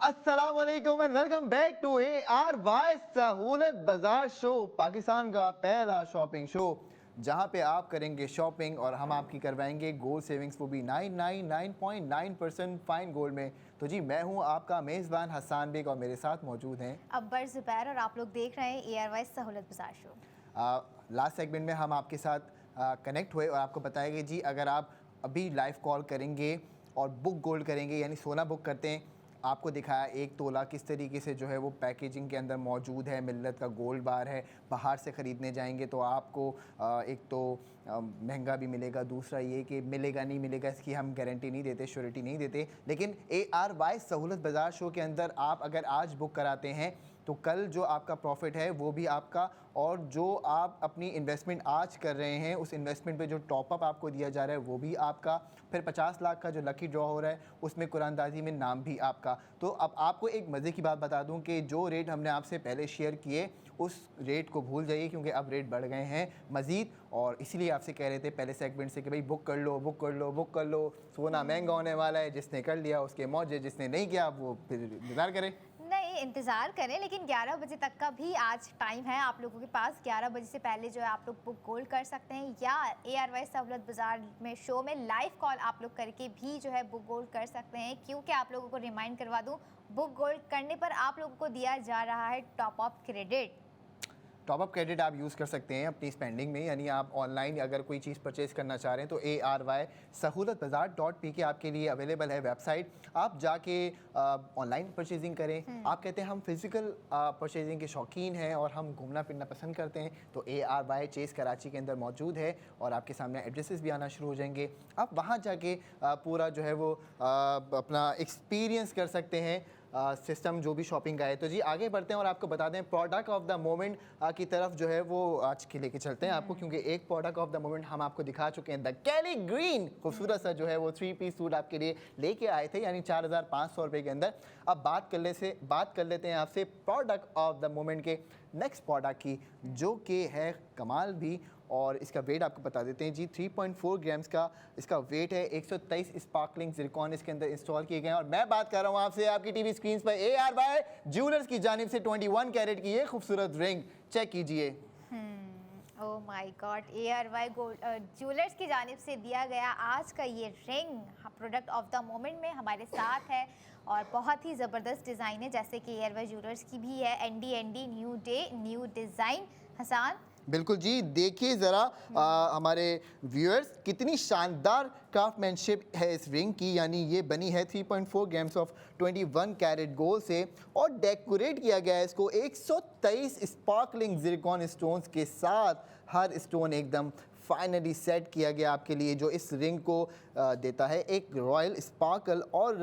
अस्सलाम वालेकुम and welcome back to ARY सहूलत बाजार शो, पाकिस्तान का पहला शॉपिंग शो जहां पे आप करेंगे शॉपिंग और हम आपकी करवाएंगे गोल्ड सेविंग्स, वो भी 999.9% फाइन गोल्ड में। तो जी मैं हूं आपका मेज़बान हसान बेग और मेरे साथ मौजूद हैं अब्बर ज़ुबैर और आप लोग देख रहे हैं ARY सहूलत बाजार शो। लास्ट सेगमेंट में हम आपके साथ कनेक्ट हुए और आपको बताया कि जी अगर आप अभी लाइव कॉल करेंगे और बुक गोल्ड करेंगे यानी सोना बुक करते हैं, आपको दिखाया 1 तोला किस तरीके से जो है वो पैकेजिंग के अंदर मौजूद है, मिल्लत का गोल्ड बार है। बाहर से ख़रीदने जाएंगे तो आपको एक तो महंगा भी मिलेगा, दूसरा ये कि मिलेगा नहीं मिलेगा इसकी हम गारंटी नहीं देते, श्योरिटी नहीं देते। लेकिन ARY सहूलत बाज़ार शो के अंदर आप अगर आज बुक कराते हैं तो कल जो आपका प्रॉफिट है वो भी आपका, और जो आप अपनी इन्वेस्टमेंट आज कर रहे हैं उस इन्वेस्टमेंट पे जो टॉपअप आपको दिया जा रहा है वो भी आपका। फिर 50 लाख का जो लकी ड्रॉ हो रहा है उसमें कुरानदाजी में नाम भी आपका। तो अब आपको एक मज़े की बात बता दूं कि जो रेट हमने आपसे पहले शेयर किए उस रेट को भूल जाइए, क्योंकि अब रेट बढ़ गए हैं मज़ीद। और इसीलिए आपसे कह रहे थे पहले सेगमेंट से कि भाई बुक कर लो, बुक कर लो, बुक कर लो, सोना महंगा होने वाला है। जिसने कर लिया उसके मौजे, जिसने नहीं किया वो फिर इंतज़ार करे। नहीं, इंतज़ार करें, लेकिन 11 बजे तक का भी आज टाइम है आप लोगों के पास। 11 बजे से पहले जो है आप लोग बुक गोल्ड कर सकते हैं, या ARY सहूलत बाज़ार में शो में लाइव कॉल आप लोग करके भी जो है बुक गोल्ड कर सकते हैं। क्योंकि आप लोगों को रिमाइंड करवा दूं, बुक गोल्ड करने पर आप लोगों को दिया जा रहा है top up credit. Top up credit आप यूज़ कर सकते हैं अपनी स्पेंडिंग में, यानी आप ऑनलाइन अगर कोई चीज़ परचेज़ करना चाह रहे हैं तो ARY सहूलत बाज़ार .pk आपके लिए अवेलेबल है वेबसाइट। आप जाके ऑनलाइन परचेजिंग करें। आप कहते हैं हम फिज़िकल परचेजिंग के शौकीन हैं और हम घूमना फिरना पसंद करते हैं, तो ARY चेस कराची के अंदर मौजूद है और आपके सामने एड्रेसेस भी आना शुरू हो जाएंगे। आप वहाँ जाके पूरा जो है वो अपना एक्सपीरियंस कर सकते हैं सिस्टम जो भी शॉपिंग का है। तो जी आगे बढ़ते हैं और आपको बता दें प्रोडक्ट ऑफ द मोमेंट की तरफ जो है वो आज के लेके चलते हैं आपको, क्योंकि एक प्रोडक्ट ऑफ द मोमेंट हम आपको दिखा चुके हैं। द कैली ग्रीन खूबसूरत सा जो है वो 3 पीस सूट आपके लिए लेके आए थे, यानी 4500 रुपये के अंदर। अब बात कर लेते हैं आपसे प्रोडक्ट ऑफ द मोमेंट के नेक्स्ट प्रोडक्ट की, जो कि है कमाल भी। और इसका वेट आपको बता देते हैं जी, 3.4 ग्राम्स का इसका वेट है। 123 स्पार्कलिंग ज़िरकॉन इसके अंदर इंस्टॉल किए गए हैं। और मैं बात कर रहा हूँ आपसे आपकी टीवी स्क्रीन पर ARY ज्वेलर्स की जानिब से 21 कैरेट की ये खूबसूरत रिंग चेक कीजिए। Oh my God, ARY jewellers की जानिब से दिया गया आज का ये ring product of the moment में हमारे साथ है और बहुत ही ज़बरदस्त डिज़ाइन है, जैसे कि ARY ज्वेलर्स की भी है। ND new day new design. Hassan बिल्कुल जी, देखिए ज़रा हमारे व्यूअर्स कितनी शानदार क्राफ्टमैनशिप है इस रिंग की। यानी ये बनी है 3.4 ग्राम्स ऑफ 21 कैरेट गोल्ड से और डेकोरेट किया गया है इसको 123 स्पार्कलिंग ज़िरकॉन स्टोन्स के साथ। हर स्टोन एकदम फाइनली सेट किया गया आपके लिए, जो इस रिंग को देता है एक रॉयल स्पार्कल और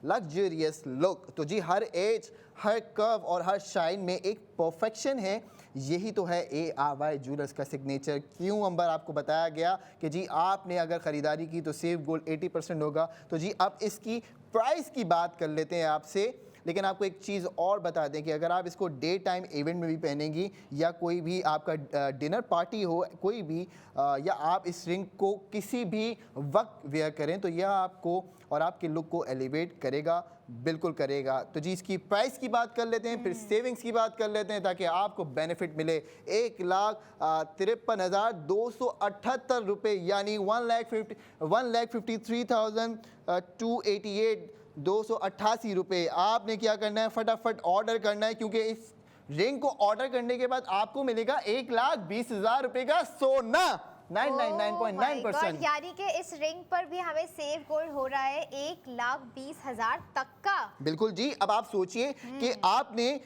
लग्जरियस लुक। तो जी हर एज, हर कर्व और हर शाइन में एक परफेक्शन है। यही तो है ARY ज्वेलर्स का सिग्नेचर। क्यों अंबर आपको बताया गया कि जी आपने अगर ख़रीदारी की तो सेव गोल्ड 80% होगा। तो जी अब इसकी प्राइस की बात कर लेते हैं आपसे। लेकिन आपको एक चीज़ और बता दें कि अगर आप इसको डे टाइम इवेंट में भी पहनेंगी या कोई भी आपका डिनर पार्टी हो कोई भी, या आप इस रिंग को किसी भी वक्त वेयर करें तो यह आपको और आपके लुक को एलिवेट करेगा, बिल्कुल करेगा। तो जी इसकी प्राइस की बात कर लेते हैं, फिर सेविंग्स की बात कर लेते हैं ताकि आपको बेनिफिट मिले। 1,53,278 रुपये, यानी 1,53,288 288 रुपये। आपने क्या करना है, फटाफट ऑर्डर करना है, क्योंकि इस रिंग को ऑर्डर करने के बाद आपको मिलेगा 1,20,000 रुपये का सोना। 999.9%। यानी कि इस रिंग पर भी हमें सेव गोल्ड हो रहा है 1,20,000 तक का। बिल्कुल जी। अब आप सोचिए कि आपने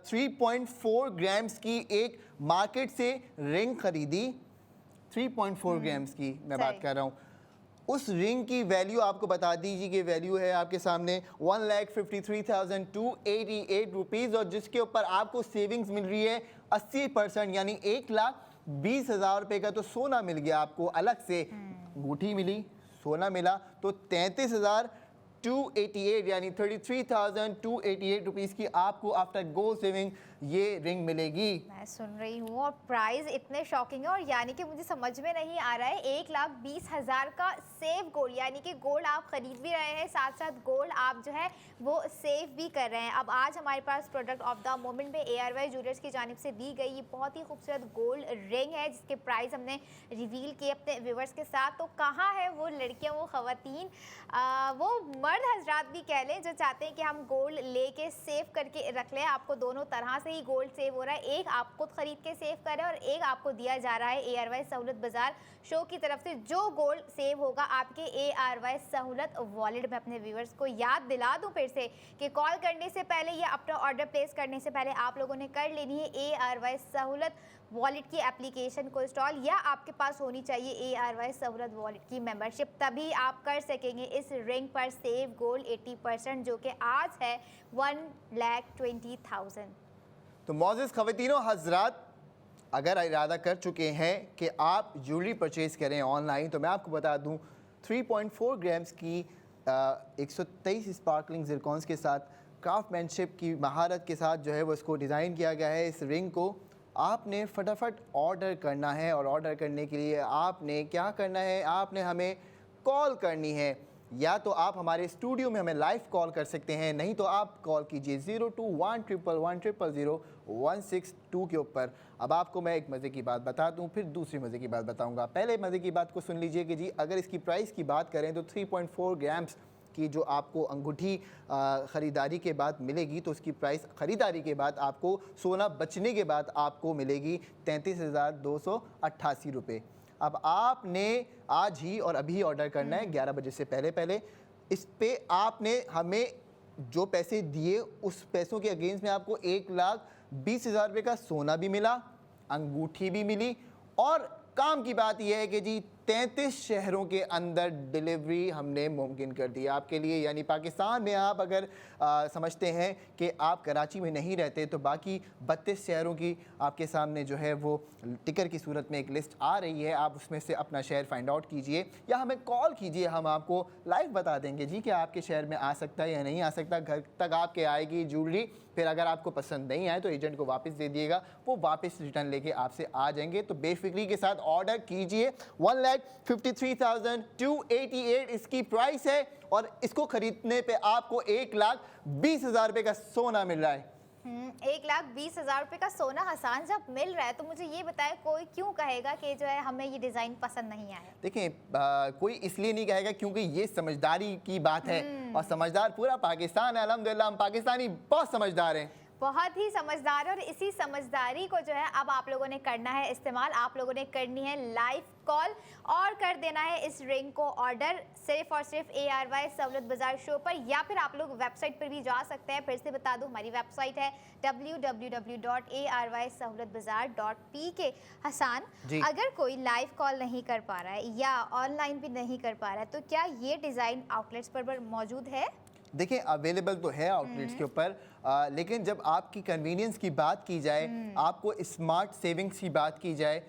3.4 ग्राम्स की एक मार्केट से रिंग खरीदी, 3.4 ग्राम्स की मैं बात कर रहा हूँ। उस रिंग की वैल्यू आपको बता दीजिए कि वैल्यू है आपके सामने 1,53,288 रुपीज़, और जिसके ऊपर आपको सेविंग्स मिल रही है 80%, यानी 1,20,000 रुपये का तो सोना मिल गया आपको। अलग से अंगूठी मिली, सोना मिला, तो 288 यानी 33,288 रुपीज़ की आपको आफ्टर गोल्ड सेविंग ये रिंग मिलेगी। मैं सुन रही हूँ और प्राइस इतने शॉकिंग है और यानी कि मुझे समझ में नहीं आ रहा है 1,20,000 का सेव गोल्ड, यानी कि गोल्ड आप खरीद भी रहे हैं, साथ साथ गोल्ड आप जो है वो सेव भी कर रहे हैं। अब आज हमारे पास प्रोडक्ट ऑफ द मोमेंट में ARY ज्वेलर्स की जानिब से दी गई ये बहुत ही खूबसूरत गोल्ड रिंग है जिसके प्राइस हमने रिवील किए अपने व्यूवर्स के साथ। तो कहाँ है वो लड़कियाँ, वो ख़वातीन, वो मर्द हजरात भी कह लें जो चाहते हैं कि हम गोल्ड लेके सेव करके रख लें। आपको दोनों तरह से ही गोल्ड सेव हो रहा है, एक आप खुद खरीद के सेव कर रहे हैं और एक आपको दिया जा रहा है ARY सहूलत बाजार शो की तरफ से। जो गोल्ड सेव होगा आपके ARY सहूलत वॉलेट में। अपने व्यूअर्स को याद दिला दूं फिर से कि कॉल करने से पहले या अपना ऑर्डर प्लेस करने से पहले आप लोगों ने कर लेनी है ARY सहूलत वॉलेट की एप्लीकेशन को इंस्टॉल, या आपके पास होनी चाहिए ARY सहूलत वॉलेट की मेंबरशिप, तभी आप कर सकेंगे इस रिंग पर सेव गोल्ड 80% जो कि आज है 1,20,000। तो मौजूद ख़वातीनों हजरात, अगर इरादा कर चुके हैं कि आप ज्वेलरी परचेज़ करें ऑनलाइन, तो मैं आपको बता दूं 3.4 ग्राम्स की 123 स्पार्कलिंग ज़िरकॉन्स के साथ क्राफ्टमैनशिप की महारत के साथ जो है वो इसको डिज़ाइन किया गया है। इस रिंग को आपने फटाफट ऑर्डर करना है और ऑर्डर करने के लिए आपने क्या करना है, आपने हमें कॉल करनी है। या तो आप हमारे स्टूडियो में हमें लाइव कॉल कर सकते हैं, नहीं तो आप कॉल कीजिए 021111000162 के ऊपर। अब आपको मैं एक मज़े की बात बता दूं, फिर दूसरी मज़े की बात बताऊंगा। पहले मज़े की बात को सुन लीजिए कि जी अगर इसकी प्राइस की बात करें तो 3.4 ग्राम्स की जो आपको अंगूठी ख़रीदारी के बाद मिलेगी, तो उसकी प्राइस ख़रीदारी के बाद आपको सोना बचने के बाद आपको मिलेगी 33,288 रुपये। अब आपने आज ही और अभी ऑर्डर करना है 11 बजे से पहले। इस पे आपने हमें जो पैसे दिए उस पैसों के अगेंस्ट में आपको 1,20,000 रुपये का सोना भी मिला, अंगूठी भी मिली, और काम की बात यह है कि जी 33 शहरों के अंदर डिलीवरी हमने मुमकिन कर दी आपके लिए। यानी पाकिस्तान में आप अगर समझते हैं कि आप कराची में नहीं रहते तो बाकी 32 शहरों की आपके सामने जो है वो टिकर की सूरत में एक लिस्ट आ रही है, आप उसमें से अपना शहर फाइंड आउट कीजिए या हमें कॉल कीजिए, हम आपको लाइव बता देंगे जी कि आपके शहर में आ सकता है या नहीं आ सकता। घर तक आपके आएगी ज्वेलरी, फिर अगर आपको पसंद नहीं आए तो एजेंट को वापस दे दिएगा, वो वापस रिटर्न लेके आपसे आ जाएंगे। तो बेफिक्री के साथ ऑर्डर कीजिए। 1,53,288 इसकी प्राइस है और इसको खरीदने पे आपको 1,20,000 रुपये का सोना मिल रहा है। 1,20,000 रुपये का सोना हसन जब मिल रहा है तो मुझे ये बताएं, कोई क्यों कहेगा कि जो है हमें ये डिज़ाइन पसंद नहीं आया? देखें, कोई इसलिए नहीं कहेगा क्योंकि ये समझदारी की बात है और समझदार पूरा पाकिस्तान है। अल्हम्दुलिल्लाह हम पाकिस्तानी बहुत समझदार हैं, बहुत ही समझदार है। और इसी समझदारी को जो है अब आप लोगों ने करना है इस्तेमाल। आप लोगों ने करनी है लाइव कॉल और कर देना है इस रिंग को ऑर्डर सिर्फ और सिर्फ ARY सहूलत बाजार शो पर, या फिर आप लोग वेबसाइट पर भी जा सकते हैं। फिर से बता दूं, हमारी वेबसाइट है www.arysahoulatbazaar.pk। हसन, अगर कोई लाइव कॉल नहीं कर पा रहा है या ऑनलाइन भी नहीं कर पा रहा है तो क्या ये डिज़ाइन आउटलेट्स पर मौजूद है? देखिए अवेलेबल तो है आउटलेट्स के ऊपर, लेकिन जब आपकी कन्वीनियंस की बात की जाए, आपको स्मार्ट सेविंग्स की बात की जाए,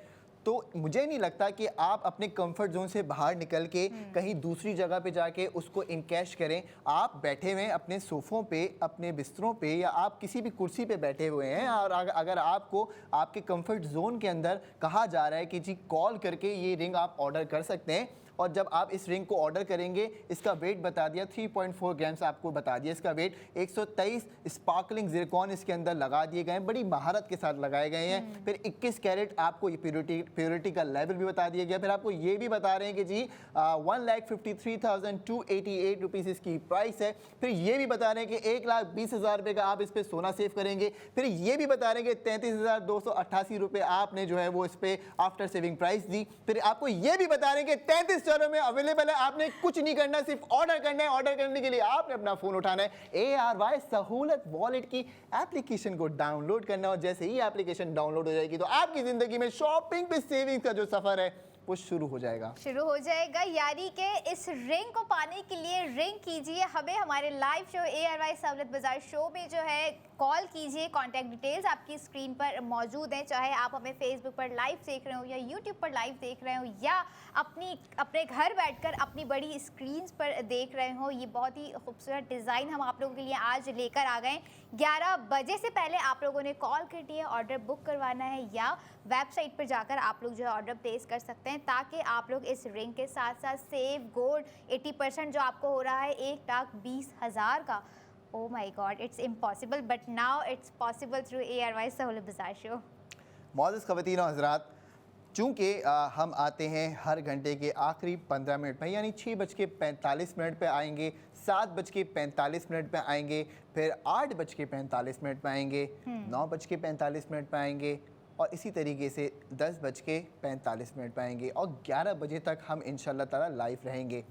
तो मुझे नहीं लगता कि आप अपने कंफर्ट जोन से बाहर निकल के कहीं दूसरी जगह पे जाके उसको इनकैश करें। आप बैठे हुए हैं अपने सोफ़ों पे, अपने बिस्तरों पे, या आप किसी भी कुर्सी पे बैठे हुए हैं और अगर आपको आपके कंफर्ट जोन के अंदर कहा जा रहा है कि जी कॉल करके ये रिंग आप ऑर्डर कर सकते हैं, और जब आप इस रिंग को ऑर्डर करेंगे, इसका वेट बता दिया 3.4 ग्राम्स आपको बता दिया इसका वेट, 123 स्पार्कलिंग ज़िरकॉन इसके अंदर लगा दिए गए हैं, बड़ी महारत के साथ लगाए गए हैं। फिर 21 कैरेट आपको ये प्योरिटी का लेवल भी बता दिया गया। फिर आपको ये भी बता रहे हैं कि जी 1,53,288 रुपीज़ इसकी प्राइस है। फिर ये भी बता रहे हैं कि 1,20,000 रुपये का आप इस पर सोना सेव करेंगे। फिर ये भी बता रहे हैं कि 33,288 रुपये आपने जो है वो इस पर आफ्टर सेविंग प्राइस दी। फिर आपको ये भी बता रहे हैं कि 33 शहरों में अवेलेबल है, आपने कुछ नहीं करना, सिर्फ ऑर्डर करना है। ऑर्डर करने के लिए आपने अपना फोन उठाना है, ARY सहूलत वॉलेट की एप्लीकेशन को डाउनलोड करना है, और जैसे ही एप्लीकेशन डाउनलोड हो जाएगी तो आपकी जिंदगी में शॉपिंग पे सेविंग्स का जो सफर है पुश शुरू हो जाएगा। यानी कि इस रिंग को पाने के लिए रिंग कीजिए हमें हमारे लाइव शो ARY सहूलत बाजार शो में जो है कॉल कीजिए। कॉन्टैक्ट डिटेल्स आपकी स्क्रीन पर मौजूद हैं, चाहे आप हमें फेसबुक पर लाइव देख रहे हो या यूट्यूब पर लाइव देख रहे हो या अपने घर बैठकर अपनी बड़ी स्क्रीन पर देख रहे हो। ये बहुत ही खूबसूरत डिज़ाइन हम आप लोगों के लिए आज लेकर आ गए। 11 बजे से पहले आप लोगों ने कॉल करनी है, ऑर्डर बुक करवाना है या वेबसाइट पर जाकर आप लोग जो है ऑर्डर प्लेस कर सकते हैं, ताकि आप लोग इस रिंग के साथ साथ सेव गोल्ड 80% जो आपको हो रहा है 1,20,000 का। Oh my God, it's impossible, but now it's possible through ARY सहूलत बाजार शो। मौजूद ख़वातीन और हज़रात, चूँकि हम आते हैं हर घंटे के आखिरी 15 मिनट में, यानी 6:45 पे आएंगे, 7:45 पे आएंगे, फिर 8:45 पे आएंगे, 9:45 पे आएंगे और इसी तरीके से 10:45 पे आएंगे और 11 बजे तक हम इंशाल्लाह ताला लाइव रहेंगे।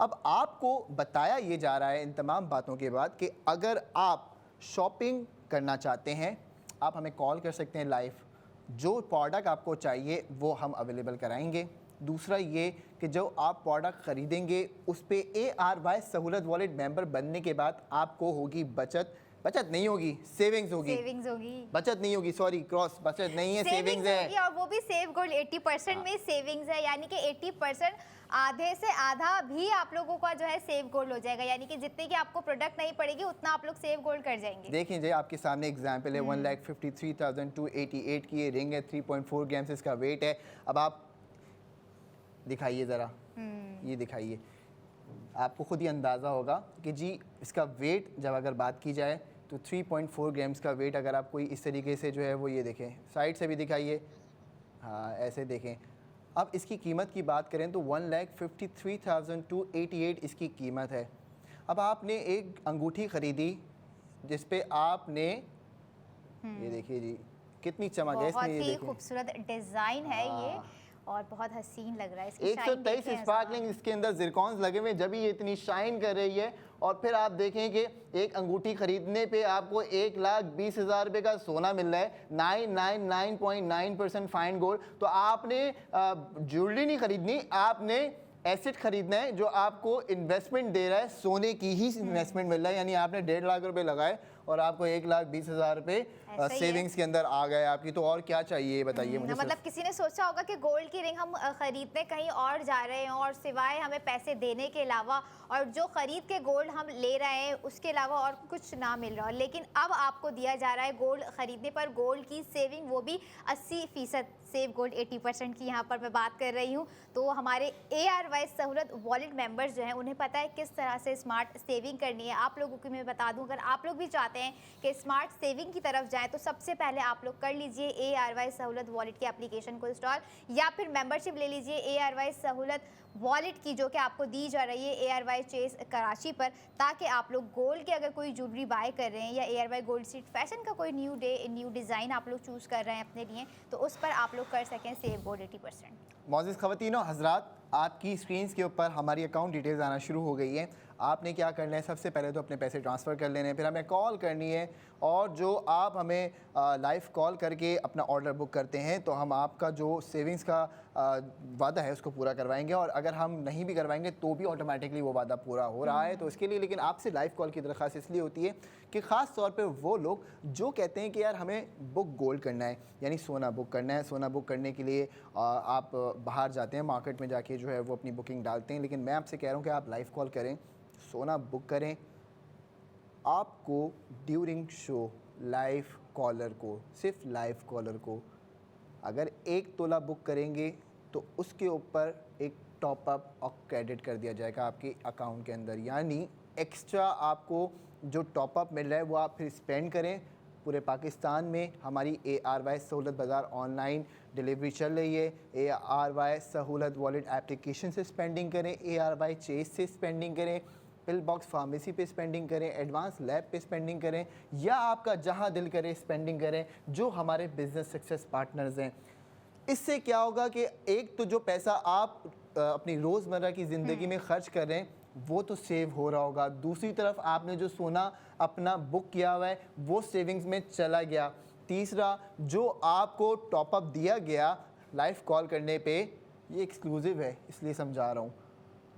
अब आपको बताया ये जा रहा है इन तमाम बातों के बाद कि अगर आप शॉपिंग करना चाहते हैं, आप हमें कॉल कर सकते हैं लाइव। जो प्रोडक्ट आपको चाहिए वो हम अवेलेबल कराएंगे। दूसरा ये कि जो आप प्रोडक्ट ख़रीदेंगे उस पे ARY सहूलत वॉलेट मेंबर बनने के बाद आपको होगी बचत नहीं होगी, सेविंग्स होगी। बचत नहीं होगी, सॉरी, क्रॉस, बचत नहीं है, सेविंग्स है। और वो भी सेव गोल्ड 80% में सेविंग्स है, यानी कि 80% आधे से आधा भी आप लोगों का जो है सेव गोल्ड हो जाएगा। यानी कि जितने की आपको प्रोडक्ट नहीं पड़ेगी उतना आप लोग सेव गोल्ड कर जाएंगे। देखिए जी, आपके सामने एग्जांपल है 1,53,288 की ये रिंग है, 3.4 ग्राम्स इसका वेट है। अब आप दिखाइए ज़रा, ये दिखाइए, आपको खुद ही अंदाज़ा होगा कि जी इसका वेट जब अगर बात की जाए तो 3.4 ग्राम्स का वेट अगर आप कोई इस तरीके से जो है वो ये देखें, साइड से भी दिखाइए, हाँ ऐसे देखें। अब इसकी कीमत की बात करें तो 1,53,288 इसकी कीमत है। अब आपने एक अंगूठी ख़रीदी जिस पे आपने ये देखिए जी कितनी चमक है इसमें, बहुत ही खूबसूरत डिज़ाइन है ये और बहुत हसीन लग रहा है। 123 स्पार्कलिंग इसके अंदर जिरकॉन्स लगे हुए, जब ये इतनी शाइन कर रही है। और फिर आप देखें कि एक अंगूठी खरीदने पे आपको 1,20,000 रुपये का सोना मिल रहा है, 999.9% फाइन गोल्ड। तो आपने ज्वेलरी नहीं खरीदनी, आपने एसेट खरीदना है जो आपको इन्वेस्टमेंट दे रहा है, सोने की ही इन्वेस्टमेंट मिल रहा है। यानी आपने 1.5 लाख रुपए लगाए और आपको 1,20,000 रुपए सेविंग्स के अंदर आ गए आपकी। तो और क्या चाहिए बताइए मुझे। मतलब किसी ने सोचा होगा कि गोल्ड की रिंग हम खरीदने कहीं और जा रहे हैं और सिवाय हमें पैसे देने के अलावा और जो खरीद के गोल्ड हम ले रहे हैं उसके अलावा और कुछ ना मिल रहा, लेकिन अब आपको दिया जा रहा है गोल्ड खरीदने पर गोल्ड की सेविंग, वो भी 80% सेव गोल्ड 80% की यहाँ पर मैं बात कर रही हूँ। तो हमारे ARY सहूलत वॉलेट मेंबर्स जो हैं उन्हें पता है किस तरह से स्मार्ट सेविंग करनी है। आप लोगों की मैं बता दूं, अगर आप लोग भी चाहते हैं कि स्मार्ट सेविंग की तरफ जाएं तो सबसे पहले आप लोग कर लीजिए ARY सहूलत वॉलेट के एप्लीकेशन को इंस्टॉल या फिर मेंबरशिप ले लीजिए ARY सहूलत वॉलेट की, जो कि आपको दी जा रही है ARY चेस कराची पर, ताकि आप लोग गोल्ड के अगर कोई ज्वेलरी बाय कर रहे हैं या ARY गोल्ड स्ट्रीट फैशन का कोई न्यू डिज़ाइन आप लोग चूज़ कर रहे हैं अपने लिए, तो उस पर आप लोग कर सकें सेव गोल्ड 80%। मौजूद ख़वातीन और हज़रात, आपकी स्क्रीन्स के ऊपर हमारी अकाउंट डिटेल्स आना शुरू हो गई हैं। आपने क्या करना है, सबसे पहले तो अपने पैसे ट्रांसफ़र कर लेने हैं, फिर हमें कॉल करनी है और जो आप हमें लाइव कॉल करके अपना ऑर्डर बुक करते हैं तो हम आपका जो सेविंग्स का वादा है उसको पूरा करवाएंगे। और अगर हम नहीं भी करवाएंगे तो भी ऑटोमेटिकली वो वादा पूरा हो रहा है। तो इसके लिए लेकिन आपसे लाइव कॉल की दरख्वास्त इसलिए होती है कि ख़ास तौर पे वो लोग जो कहते हैं कि यार हमें बुक गोल्ड करना है, यानी सोना बुक करना है। सोना बुक करने के लिए आप बाहर जाते हैं, मार्केट में जाके जो है वो अपनी बुकिंग डालते हैं, लेकिन मैं आपसे कह रहा हूँ कि आप लाइव कॉल करें, सोना बुक करें। आपको ड्यूरिंग शो लाइव कॉलर को, सिर्फ लाइव कॉलर को अगर 1 तोला बुक करेंगे तो उसके ऊपर एक टॉपअप और क्रेडिट कर दिया जाएगा आपके अकाउंट के अंदर। यानी एक्स्ट्रा आपको जो टॉपअप मिल रहा है वो आप फिर स्पेंड करें। पूरे पाकिस्तान में हमारी ARY सहूलत बाज़ार ऑनलाइन डिलीवरी चल रही है। ARY सहूलत वॉलेट एप्लीकेशन से स्पेंडिंग करें, ARY चेस से स्पेंडिंग करें, पिल बॉक्स फार्मेसी पे स्पेंडिंग करें, एडवांस लैब पे स्पेंडिंग करें, या आपका जहां दिल करे स्पेंडिंग करें, जो हमारे बिजनेस सक्सेस पार्टनर्स हैं। इससे क्या होगा कि एक तो जो पैसा आप अपनी रोज़मर्रा की ज़िंदगी में ख़र्च कर रहे हैं वो तो सेव हो रहा होगा, दूसरी तरफ आपने जो सोना अपना बुक किया हुआ है वो सेविंग्स में चला गया। तीसरा, जो आपको टॉपअप दिया गया लाइव कॉल करने पे ये एक्सक्लूसिव है इसलिए समझा रहा हूँ।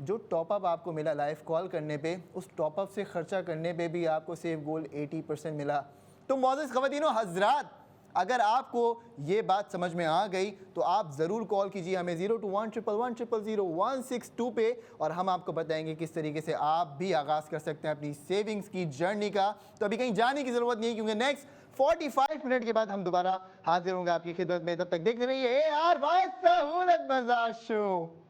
जो टॉपअप आपको मिला लाइव कॉल करने पे, उस टॉपअप से खर्चा करने पे भी आपको सेव गोल्ड 80% मिला। तो मौजूद ख़वातीनो हज़रात, अगर आपको ये बात समझ में आ गई तो आप ज़रूर कॉल कीजिए हमें 0211000162 पे, और हम आपको बताएंगे किस तरीके से आप भी आगाज़ कर सकते हैं अपनी सेविंग्स की जर्नी का। तो अभी कहीं जाने की ज़रूरत नहीं है, क्योंकि नेक्स्ट 45 मिनट के बाद हम दोबारा हाजिर होंगे आपकी खिदमत में। तब तक देखते रहिए ARY सहूलत बाजार शो।